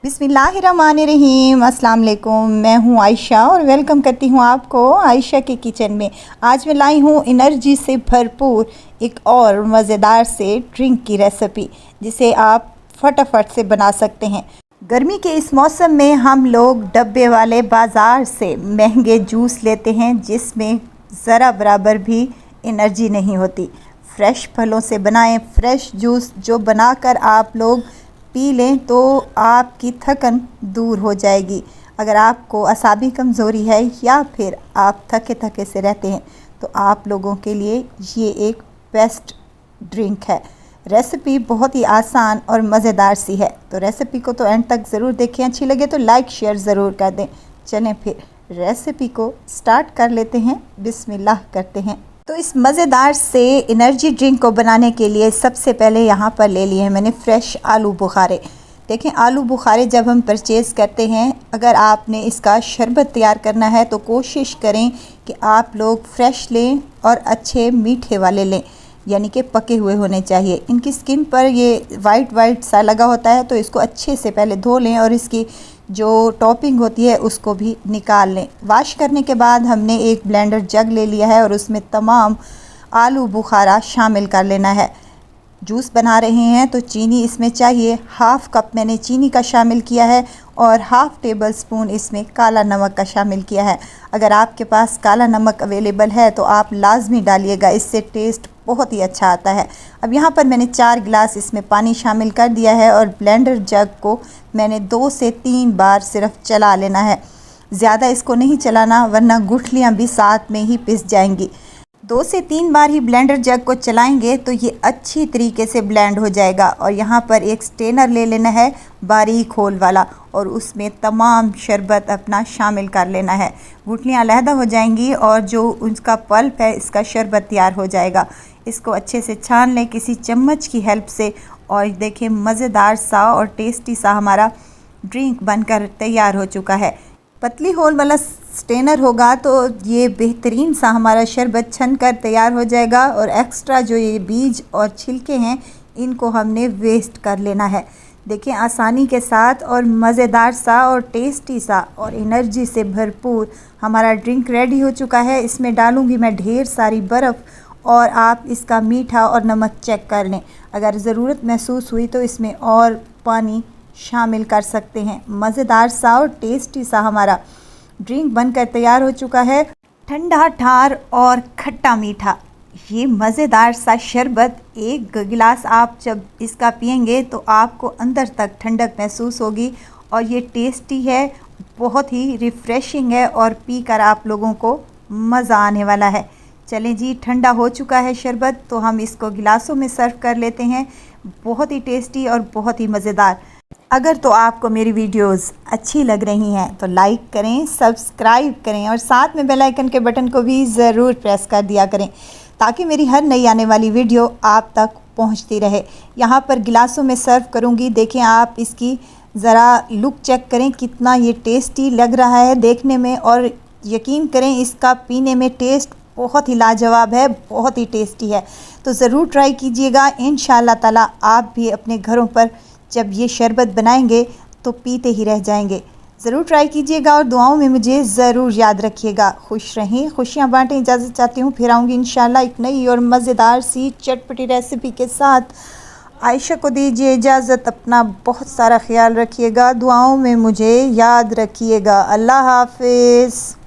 बिस्मिल्लाहिर्रहमानिर्रहीम। अस्सलाम वालेकुम। मैं हूँ आयशा और वेलकम करती हूँ आपको आयशा के किचन में। आज मैं लाई हूँ एनर्जी से भरपूर एक और मज़ेदार से ड्रिंक की रेसिपी, जिसे आप फटाफट से बना सकते हैं। गर्मी के इस मौसम में हम लोग डब्बे वाले बाज़ार से महंगे जूस लेते हैं, जिसमें ज़रा बराबर भी एनर्जी नहीं होती। फ़्रेश फलों से बनाएं फ़्रेश जूस, जो बनाकर आप लोग पी लें तो आपकी थकन दूर हो जाएगी। अगर आपको असाबी कमज़ोरी है या फिर आप थके थके से रहते हैं तो आप लोगों के लिए ये एक बेस्ट ड्रिंक है। रेसिपी बहुत ही आसान और मज़ेदार सी है, तो रेसिपी को तो एंड तक ज़रूर देखें। अच्छी लगे तो लाइक शेयर ज़रूर कर दें। चलें फिर रेसिपी को स्टार्ट कर लेते हैं। बिस्मिल्लाह करते हैं। तो इस मज़ेदार से एनर्जी ड्रिंक को बनाने के लिए सबसे पहले यहाँ पर ले लिए हैं मैंने फ़्रेश आलू बुखारे। देखें, आलू बुखारे जब हम परचेज़ करते हैं, अगर आपने इसका शरबत तैयार करना है तो कोशिश करें कि आप लोग फ़्रेश लें और अच्छे मीठे वाले लें, यानी कि पके हुए होने चाहिए। इनकी स्किन पर ये वाइट सा लगा होता है, तो इसको अच्छे से पहले धो लें और इसकी जो टॉपिंग होती है उसको भी निकाल लें। वॉश करने के बाद हमने एक ब्लेंडर जग ले लिया है और उसमें तमाम आलू बुखारा शामिल कर लेना है। जूस बना रहे हैं तो चीनी इसमें चाहिए। हाफ़ कप मैंने चीनी का शामिल किया है और हाफ़ टेबल स्पून इसमें काला नमक का शामिल किया है। अगर आपके पास काला नमक अवेलेबल है तो आप लाजमी डालिएगा, इससे टेस्ट बहुत ही अच्छा आता है। अब यहाँ पर मैंने 4 गिलास इसमें पानी शामिल कर दिया है और ब्लेंडर जग को मैंने 2 से 3 बार सिर्फ चला लेना है। ज़्यादा इसको नहीं चलाना, वरना गुठलियाँ भी साथ में ही पिस जाएंगी। 2 से 3 बार ही ब्लेंडर जग को चलाएंगे तो ये अच्छी तरीके से ब्लेंड हो जाएगा। और यहाँ पर एक स्ट्रेनर ले लेना है बारीक होल वाला और उसमें तमाम शरबत अपना शामिल कर लेना है। गुठलियाँ अलहदा हो जाएंगी और जो उसका पल्प है, इसका शरबत तैयार हो जाएगा। इसको अच्छे से छान लें किसी चम्मच की हेल्प से और देखें, मज़ेदार सा और टेस्टी सा हमारा ड्रिंक बनकर तैयार हो चुका है। पतली होल वाला स्ट्रेनर होगा तो ये बेहतरीन सा हमारा शरबत छन कर तैयार हो जाएगा और एक्स्ट्रा जो ये बीज और छिलके हैं, इनको हमने वेस्ट कर लेना है। देखिए, आसानी के साथ और मज़ेदार सा और टेस्टी सा और एनर्जी से भरपूर हमारा ड्रिंक रेडी हो चुका है। इसमें डालूँगी मैं ढेर सारी बर्फ़ और आप इसका मीठा और नमक चेक कर लें। अगर ज़रूरत महसूस हुई तो इसमें और पानी शामिल कर सकते हैं। मज़ेदार सा और टेस्टी सा हमारा ड्रिंक बनकर तैयार हो चुका है। ठंडा ठार और खट्टा मीठा ये मज़ेदार सा शरबत, एक गिलास आप जब इसका पियेंगे तो आपको अंदर तक ठंडक महसूस होगी और ये टेस्टी है, बहुत ही रिफ़्रेशिंग है और पीकर आप लोगों को मज़ा आने वाला है। चलें जी, ठंडा हो चुका है शरबत, तो हम इसको गिलासों में सर्व कर लेते हैं। बहुत ही टेस्टी और बहुत ही मज़ेदार। अगर तो आपको मेरी वीडियोस अच्छी लग रही हैं तो लाइक करें, सब्सक्राइब करें और साथ में बेल आइकन के बटन को भी ज़रूर प्रेस कर दिया करें, ताकि मेरी हर नई आने वाली वीडियो आप तक पहुंचती रहे। यहाँ पर गिलासों में सर्व करूँगी। देखें, आप इसकी ज़रा लुक चेक करें, कितना ये टेस्टी लग रहा है देखने में, और यकीन करें इसका पीने में टेस्ट बहुत ही लाजवाब है, बहुत ही टेस्टी है। तो ज़रूर ट्राई कीजिएगा। इंशाअल्लाह ताला आप भी अपने घरों पर जब ये शरबत बनाएंगे तो पीते ही रह जाएंगे। ज़रूर ट्राई कीजिएगा और दुआओं में मुझे ज़रूर याद रखिएगा। खुश रहें, खुशियाँ बांटें। इजाज़त चाहती हूँ, फिर आऊँगी इंशाअल्लाह एक नई और मज़ेदार सी चटपटी रेसिपी के साथ। आयशा को दीजिए इजाज़त। अपना बहुत सारा ख्याल रखिएगा, दुआओं में मुझे याद रखिएगा। अल्लाह हाफ़िज़।